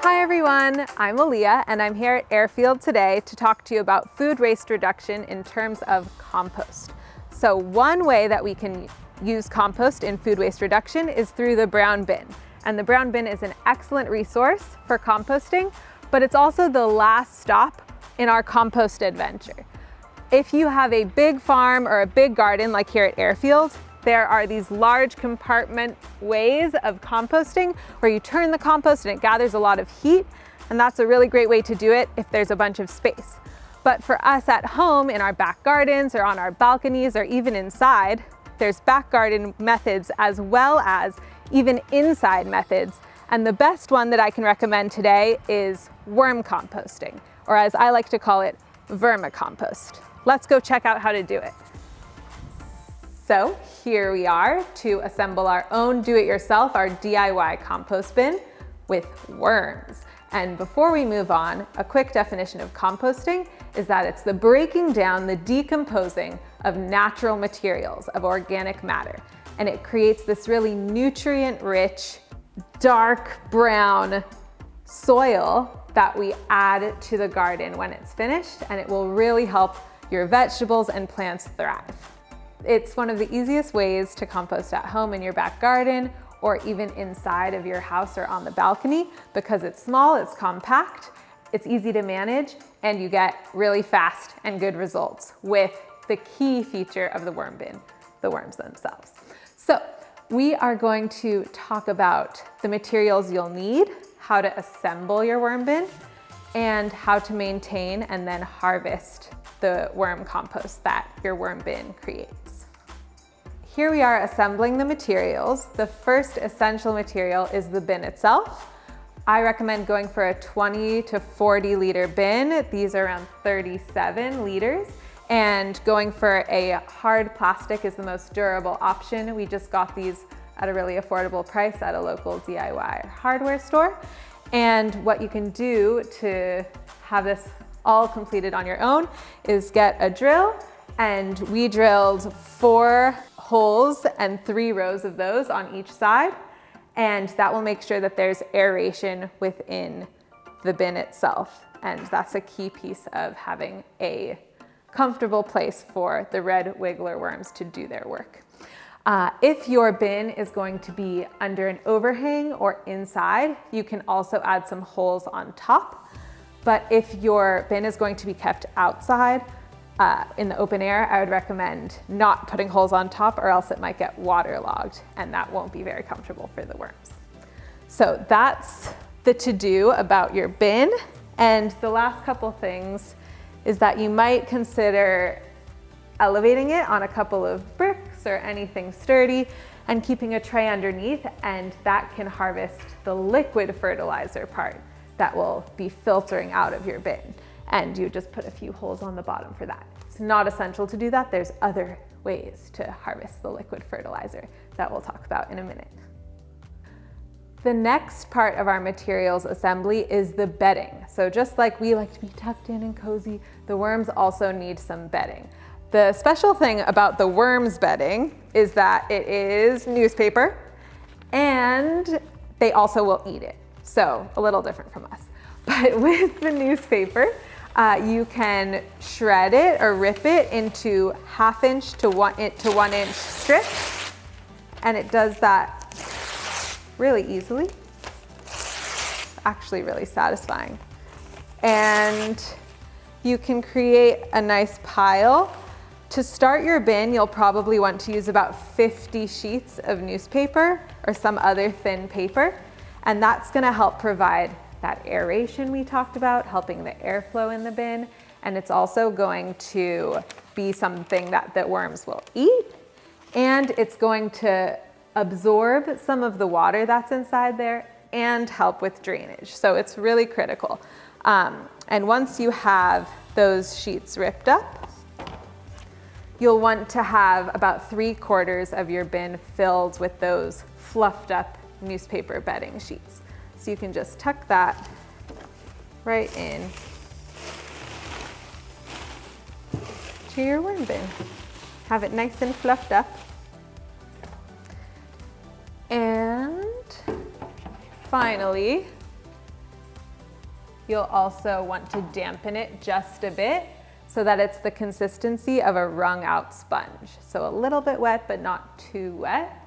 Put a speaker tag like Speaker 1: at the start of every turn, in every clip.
Speaker 1: Hi everyone, I'm Aaliyah and I'm here at Airfield today to talk to you about food waste reduction in terms of compost. So one way that we can use compost in food waste reduction is through the brown bin. And the brown bin is an excellent resource for composting, but it's also the last stop in our compost adventure. If you have a big farm or a big garden like here at Airfield, there are these large compartment ways of composting where you turn the compost and it gathers a lot of heat, and that's a really great way to do it if there's a bunch of space. But for us at home in our back gardens or on our balconies or even inside, there's back garden methods as well as even inside methods. And the best one that I can recommend today is worm composting, or as I like to call it, vermicompost. Let's go check out how to do it. So here we are to assemble our own do-it-yourself, our DIY compost bin with worms. And before we move on, a quick definition of composting is that it's the breaking down, the decomposing of natural materials, of organic matter. And it creates this really nutrient-rich, dark brown soil that we add to the garden when it's finished, and it will really help your vegetables and plants thrive. It's one of the easiest ways to compost at home in your back garden or even inside of your house or on the balcony because it's small, it's compact, it's easy to manage, and you get really fast and good results with the key feature of the worm bin, the worms themselves. So we are going to talk about the materials you'll need, how to assemble your worm bin, and how to maintain and then harvest the worm compost that your worm bin creates. Here we are assembling the materials. The first essential material is the bin itself. I recommend going for a 20 to 40 liter bin. These are around 37 liters. And going for a hard plastic is the most durable option. We just got these at a really affordable price at a local DIY hardware store. And what you can do to have this all completed on your own is get a drill, and we drilled 4 holes and 3 rows of those on each side, and that will make sure that there's aeration within the bin itself, and that's a key piece of having a comfortable place for the red wiggler worms to do their work. If your bin is going to be under an overhang or inside, you can also add some holes on top. But if your bin is going to be kept outside in the open air, I would recommend not putting holes on top or else it might get waterlogged and that won't be very comfortable for the worms. So that's the to-do about your bin. And the last couple things is that you might consider elevating it on a couple of bricks or anything sturdy and keeping a tray underneath, and that can harvest the liquid fertilizer part that will be filtering out of your bin. And you just put a few holes on the bottom for that. It's not essential to do that. There's other ways to harvest the liquid fertilizer that we'll talk about in a minute. The next part of our materials assembly is the bedding. So just like we like to be tucked in and cozy, the worms also need some bedding. The special thing about the worms bedding is that it is newspaper and they also will eat it. So a little different from us. But with the newspaper, you can shred it or rip it into 1/2 inch to 1 inch strips. And it does that really easily. Actually really satisfying. And you can create a nice pile. To start your bin, you'll probably want to use about 50 sheets of newspaper or some other thin paper. And that's gonna help provide that aeration we talked about, helping the airflow in the bin. And it's also going to be something that the worms will eat. And it's going to absorb some of the water that's inside there and help with drainage. So it's really critical. And once you have those sheets ripped up, you'll want to have about 3/4 of your bin filled with those fluffed up newspaper bedding sheets. So you can just tuck that right in to your worm bin. Have it nice and fluffed up. And finally, You'll also want to dampen it just a bit so that it's the consistency of a wrung out sponge. So a little bit wet, but not too wet.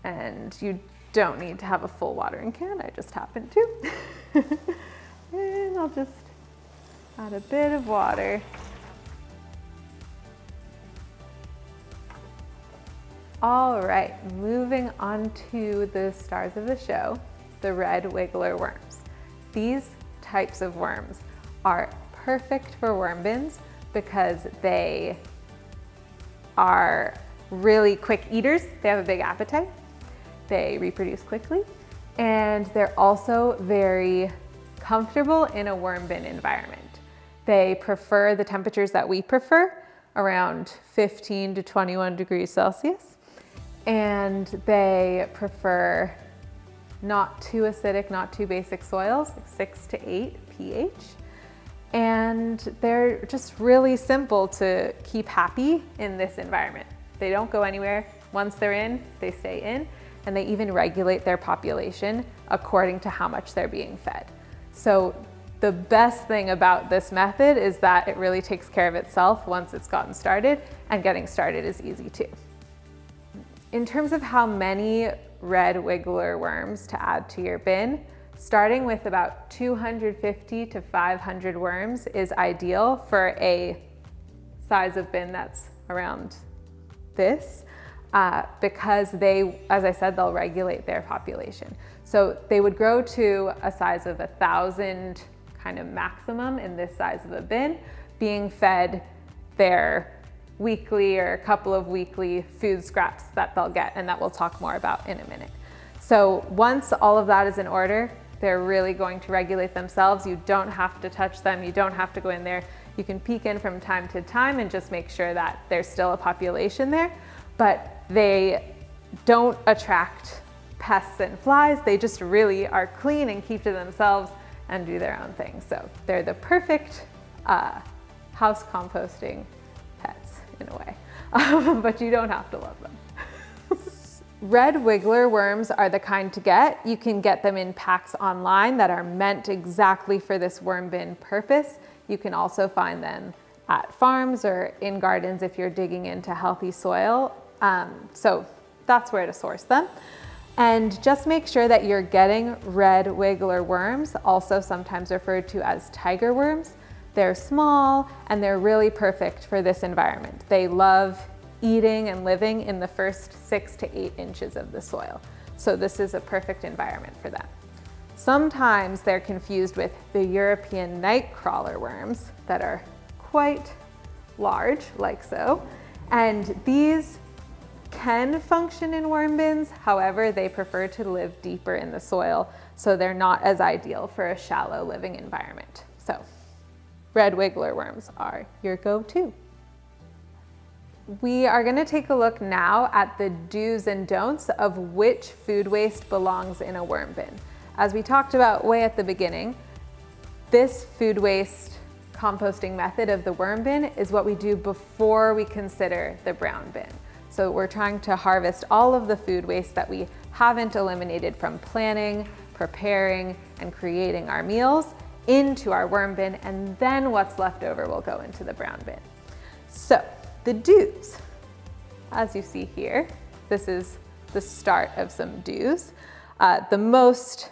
Speaker 1: And you don't need to have a full watering can, I just happen to. And I'll just add a bit of water. All right, moving on to the stars of the show, the red wiggler worms. These types of worms are perfect for worm bins because they are really quick eaters. They have a big appetite. They reproduce quickly, and they're also very comfortable in a worm bin environment. They prefer the temperatures that we prefer, around 15 to 21 degrees Celsius. And they prefer not too acidic, not too basic soils, like 6 to 8 pH. And they're just really simple to keep happy in this environment. They don't go anywhere. Once they're in, they stay in, and they even regulate their population according to how much they're being fed. So the best thing about this method is that it really takes care of itself once it's gotten started, and getting started is easy too. In terms of how many red wiggler worms to add to your bin, starting with about 250 to 500 worms is ideal for a size of bin that's around this, because they, as I said, they'll regulate their population. So they would grow to a size of 1,000 kind of maximum in this size of a bin, being fed their weekly or a couple of weekly food scraps that they'll get, and that we'll talk more about in a minute. So once all of that is in order, they're really going to regulate themselves. You don't have to touch them. You don't have to go in there. You can peek in from time to time and just make sure that there's still a population there, but they don't attract pests and flies. They just really are clean and keep to themselves and do their own thing. So they're the perfect house composting pets in a way, but you don't have to love them. Red wiggler worms are the kind to get. You can get them in packs online that are meant exactly for this worm bin purpose. You can also find them at farms or in gardens if you're digging into healthy soil. So that's where to source them. And just make sure that you're getting red wiggler worms, also sometimes referred to as tiger worms. They're small and they're really perfect for this environment. They love eating and living in the first 6 to 8 inches of the soil. So this is a perfect environment for them. Sometimes they're confused with the European night crawler worms that are quite large, like so. And these can function in worm bins. However, they prefer to live deeper in the soil, so they're not as ideal for a shallow living environment. So red wiggler worms are your go-to. We are going to take a look now at the do's and don'ts of which food waste belongs in a worm bin. As we talked about way at the beginning, this food waste composting method of the worm bin is what we do before we consider the brown bin. So we're trying to harvest all of the food waste that we haven't eliminated from planning, preparing, and creating our meals into our worm bin, and then what's left over will go into the brown bin. So the do's, as you see here, this is the start of some do's. The most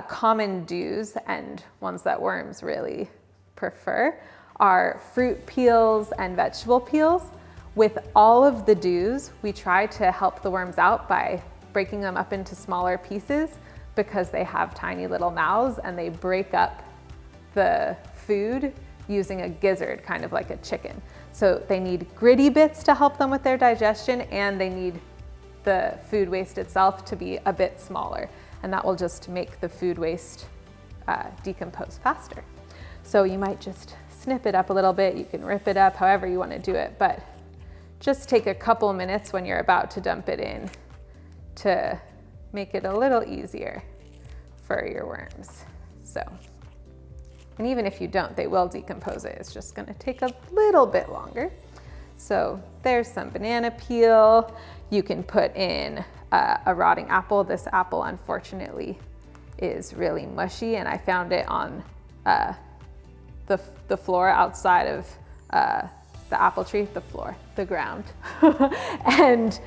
Speaker 1: common do's and ones that worms really prefer are fruit peels and vegetable peels. With all of the do's, we try to help the worms out by breaking them up into smaller pieces because they have tiny little mouths and they break up the food using a gizzard, kind of like a chicken. So they need gritty bits to help them with their digestion, and they need the food waste itself to be a bit smaller, and that will just make the food waste decompose faster. So you might just snip it up a little bit. You can rip it up however you want to do it, but just take a couple minutes when you're about to dump it in to make it a little easier for your worms. So, and even if you don't, they will decompose it. It's just gonna take a little bit longer. So there's some banana peel. You can put in a rotting apple. This apple, unfortunately, is really mushy, and I found it on the floor outside of the apple tree, the ground. And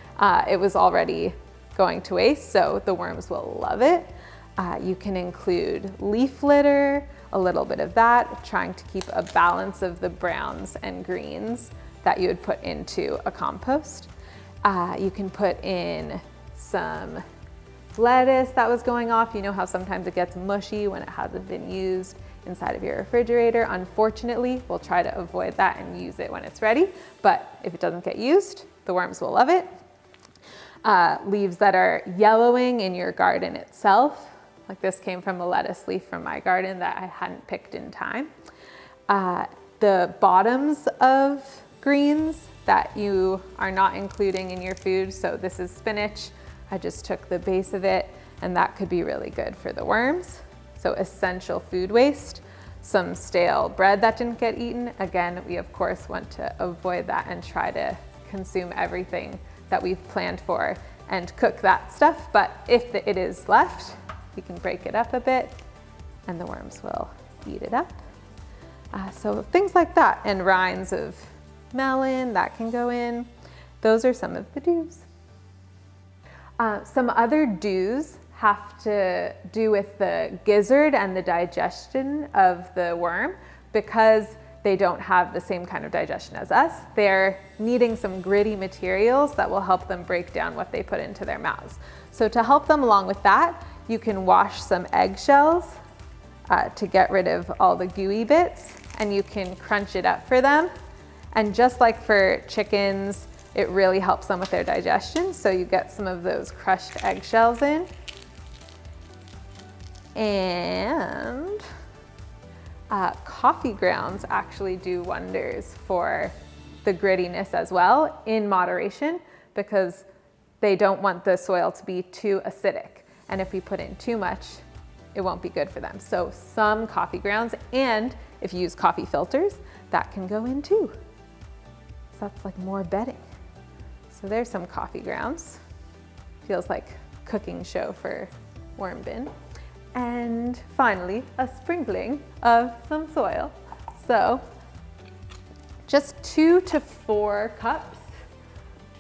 Speaker 1: it was already going to waste, so the worms will love it. You can include leaf litter, a little bit of that, trying to keep a balance of the browns and greens that you would put into a compost. You can put in some lettuce that was going off. You know how sometimes it gets mushy when it hasn't been used inside of your refrigerator. Unfortunately, we'll try to avoid that and use it when it's ready, but if it doesn't get used, the worms will love it. Leaves that are yellowing in your garden itself, like this came from a lettuce leaf from my garden that I hadn't picked in time. The bottoms of greens that you are not including in your food, so this is spinach. I just took the base of it, and that could be really good for the worms. So essential food waste, some stale bread that didn't get eaten. Again, we of course want to avoid that and try to consume everything that we've planned for and cook that stuff. But if it is left, we can break it up a bit and the worms will eat it up. So things like that, and rinds of melon that can go in. Those are some of the do's. Some other do's have to do with the gizzard and the digestion of the worm. Because they don't have the same kind of digestion as us, they're needing some gritty materials that will help them break down what they put into their mouths. So to help them along with that, you can wash some eggshells to get rid of all the gooey bits, and you can crunch it up for them. And just like for chickens, it really helps them with their digestion. So you get some of those crushed eggshells in. And coffee grounds actually do wonders for the grittiness as well, in moderation, because they don't want the soil to be too acidic. And if we put in too much, it won't be good for them. So some coffee grounds, and if you use coffee filters, that can go in too. So that's like more bedding. So there's some coffee grounds. Feels like cooking show for worm bin. And finally, a sprinkling of some soil. So just 2 to 4 cups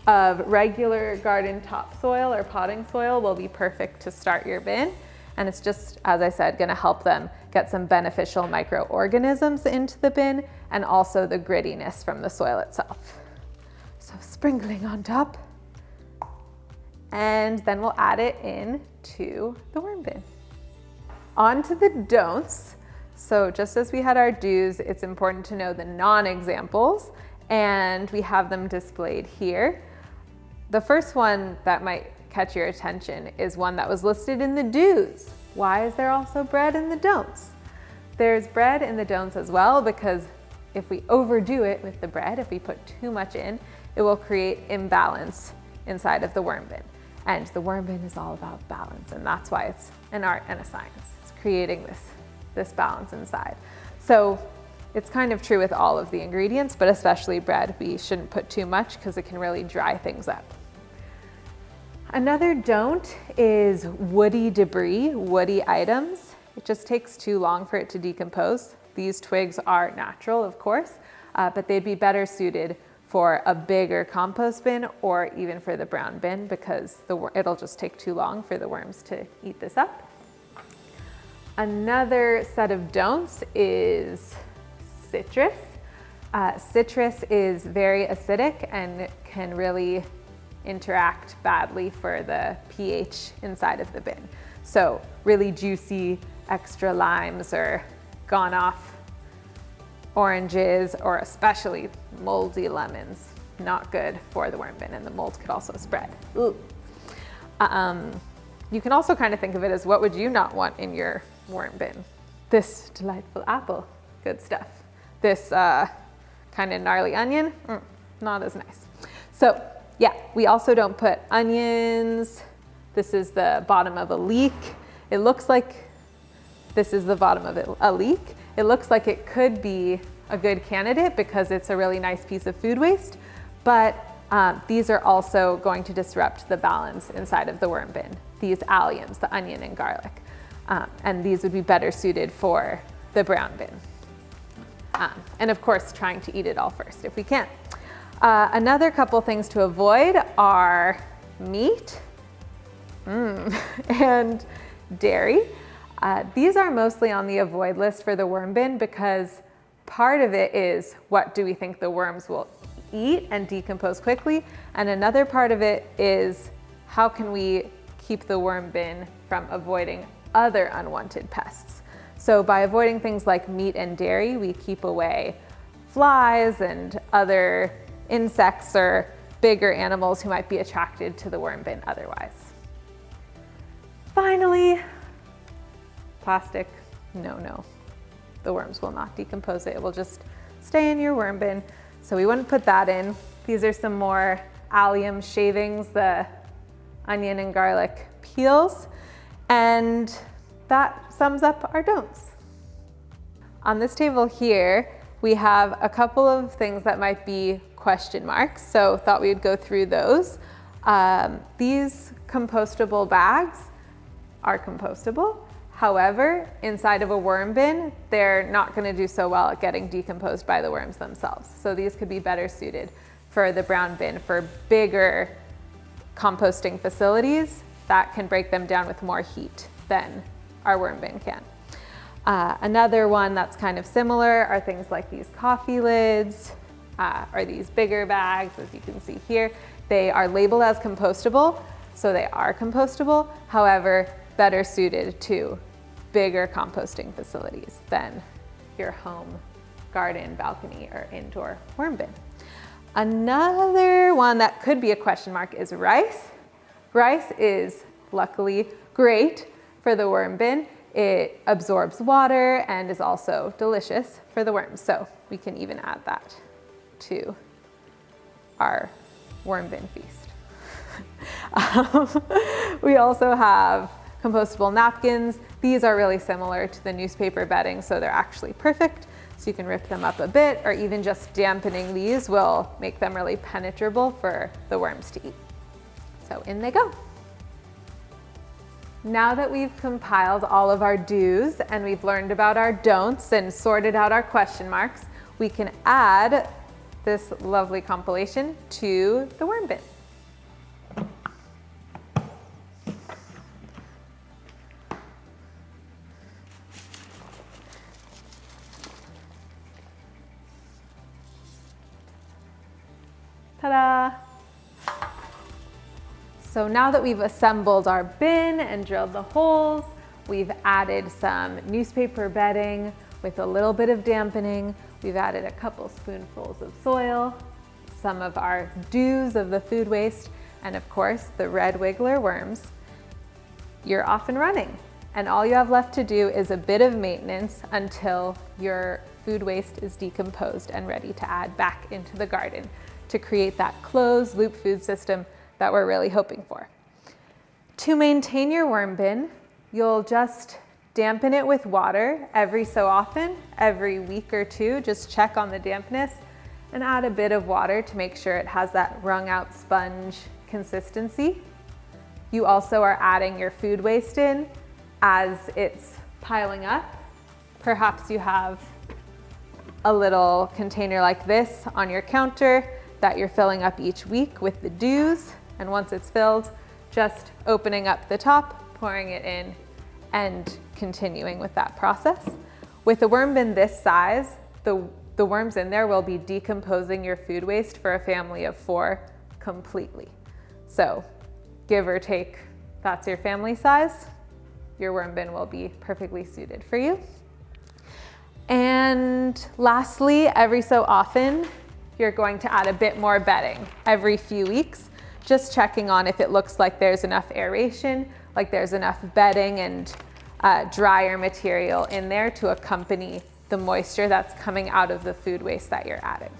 Speaker 1: of regular garden topsoil or potting soil will be perfect to start your bin. And it's just, as I said, gonna help them get some beneficial microorganisms into the bin, and also the grittiness from the soil itself. So sprinkling on top, and then we'll add it in to the worm bin. On to the don'ts. So just as we had our do's, it's important to know the non-examples, and we have them displayed here. The first one that might catch your attention is one that was listed in the do's. Why is there also bread in the don'ts? There's bread in the don'ts as well, because if we overdo it with the bread, if we put too much in, it will create imbalance inside of the worm bin. And the worm bin is all about balance, and that's why it's an art and a science. It's creating this balance inside. So it's kind of true with all of the ingredients, but especially bread, we shouldn't put too much because it can really dry things up. Another don't is woody debris, woody items. It just takes too long for it to decompose. These twigs are natural, of course, but they'd be better suited for a bigger compost bin or even for the brown bin, because it'll just take too long for the worms to eat this up. Another set of don'ts is citrus. Citrus is very acidic and can really interact badly for the pH inside of the bin. So really juicy extra limes or gone off oranges, or especially moldy lemons, not good for the worm bin, and the mold could also spread. Ooh. You can also kind of think of it as, what would you not want in your worm bin? This delightful apple, good stuff. This kind of gnarly onion, not as nice. So yeah, we also don't put onions. This is the bottom of a leek. It looks like this is the bottom of a leek. It looks like it could be a good candidate because it's a really nice piece of food waste, but these are also going to disrupt the balance inside of the worm bin, these alliums, the onion and garlic. and these would be better suited for the brown bin. And of course, trying to eat it all first if we can. Another couple things to avoid are meat and dairy. These are mostly on the avoid list for the worm bin because part of it is what do we think the worms will eat and decompose quickly, and another part of it is how can we keep the worm bin from avoiding other unwanted pests. So by avoiding things like meat and dairy, we keep away flies and other insects or bigger animals who might be attracted to the worm bin otherwise. Finally, plastic, no. The worms will not decompose it. It will just stay in your worm bin. So we wouldn't put that in. These are some more allium shavings, the onion and garlic peels. And that sums up our don'ts. On this table here, we have a couple of things that might be question marks. So thought we would go through those. These compostable bags are compostable. However, inside of a worm bin, they're not going to do so well at getting decomposed by the worms themselves. So these could be better suited for the brown bin for bigger composting facilities that can break them down with more heat than our worm bin can. Another one that's kind of similar are things like these coffee lids or these bigger bags, as you can see here. They are labeled as compostable, so they are compostable. However, better suited to bigger composting facilities than your home, garden, balcony, or indoor worm bin. Another one that could be a question mark is rice. Rice is luckily great for the worm bin. It absorbs water and is also delicious for the worms. So we can even add that to our worm bin feast. We also have compostable napkins. These are really similar to the newspaper bedding, so they're actually perfect. So you can rip them up a bit, or even just dampening these will make them really penetrable for the worms to eat. So in they go. Now that we've compiled all of our do's and we've learned about our don'ts and sorted out our question marks, we can add this lovely compilation to the worm bin. Ta-da! So now that we've assembled our bin and drilled the holes, we've added some newspaper bedding with a little bit of dampening. We've added a couple spoonfuls of soil, some of our do's of the food waste, and of course the red wiggler worms. You're off and running. And all you have left to do is a bit of maintenance until your food waste is decomposed and ready to add back into the garden to create that closed loop food system that we're really hoping for. To maintain your worm bin, you'll just dampen it with water every so often, every week or two. Just check on the dampness and add a bit of water to make sure it has that wrung out sponge consistency. You also are adding your food waste in as it's piling up. Perhaps you have a little container like this on your counter that you're filling up each week with the do's, and once it's filled, just opening up the top, pouring it in, and continuing with that process. With a worm bin this size, the worms in there will be decomposing your food waste for a family of 4 completely. So give or take, that's your family size. Your worm bin will be perfectly suited for you. And lastly, every so often, you're going to add a bit more bedding every few weeks, just checking on if it looks like there's enough aeration, like there's enough bedding and drier material in there to accompany the moisture that's coming out of the food waste that you're adding.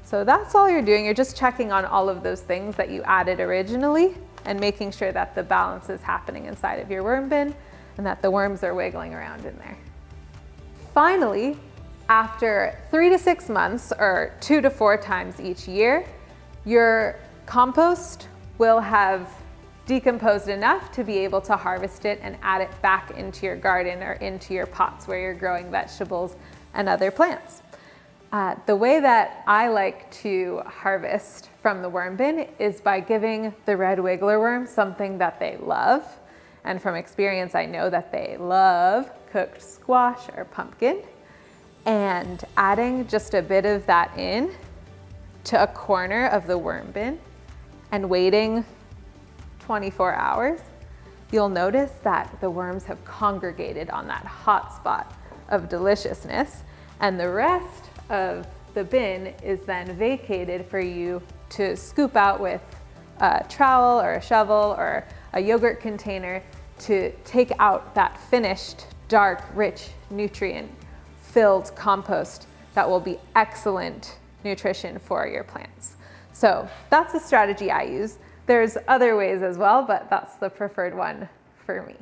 Speaker 1: So that's all you're doing. You're just checking on all of those things that you added originally and making sure that the balance is happening inside of your worm bin and that the worms are wiggling around in there. Finally, after 3 to 6 months or 2 to 4 times each year, your compost will have decomposed enough to be able to harvest it and add it back into your garden or into your pots where you're growing vegetables and other plants. The way that I like to harvest from the worm bin is by giving the red wiggler worm something that they love. And from experience, I know that they love cooked squash or pumpkin, and adding just a bit of that in to a corner of the worm bin and waiting 24 hours, you'll notice that the worms have congregated on that hot spot of deliciousness, and the rest of the bin is then vacated for you to scoop out with a trowel or a shovel or a yogurt container to take out that finished, dark, rich, nutrient-filled compost that will be excellent nutrition for your plants. So that's a strategy I use. There's other ways as well, but that's the preferred one for me.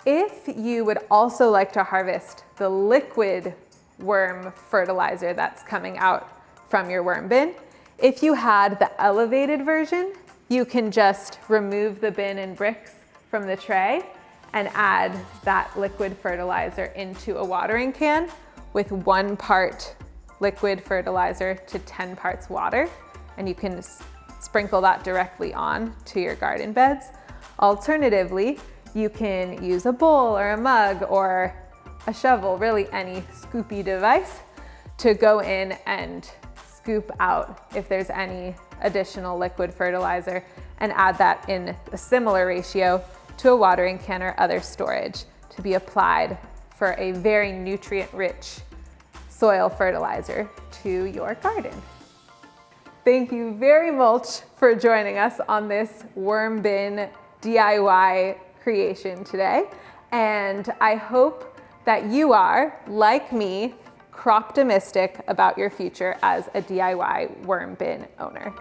Speaker 1: If you would also like to harvest the liquid worm fertilizer that's coming out from your worm bin, if you had the elevated version, you can just remove the bin and bricks from the tray and add that liquid fertilizer into a watering can with 1 part liquid fertilizer to 10 parts water, and you can sprinkle that directly on to your garden beds. Alternatively, you can use a bowl or a mug or a shovel, really any scoopy device, to go in and scoop out if there's any additional liquid fertilizer and add that in a similar ratio to a watering can or other storage to be applied for a very nutrient-rich soil fertilizer to your garden. Thank you very much for joining us on this worm bin DIY creation today. And I hope that you are, like me, croptomistic about your future as a DIY worm bin owner.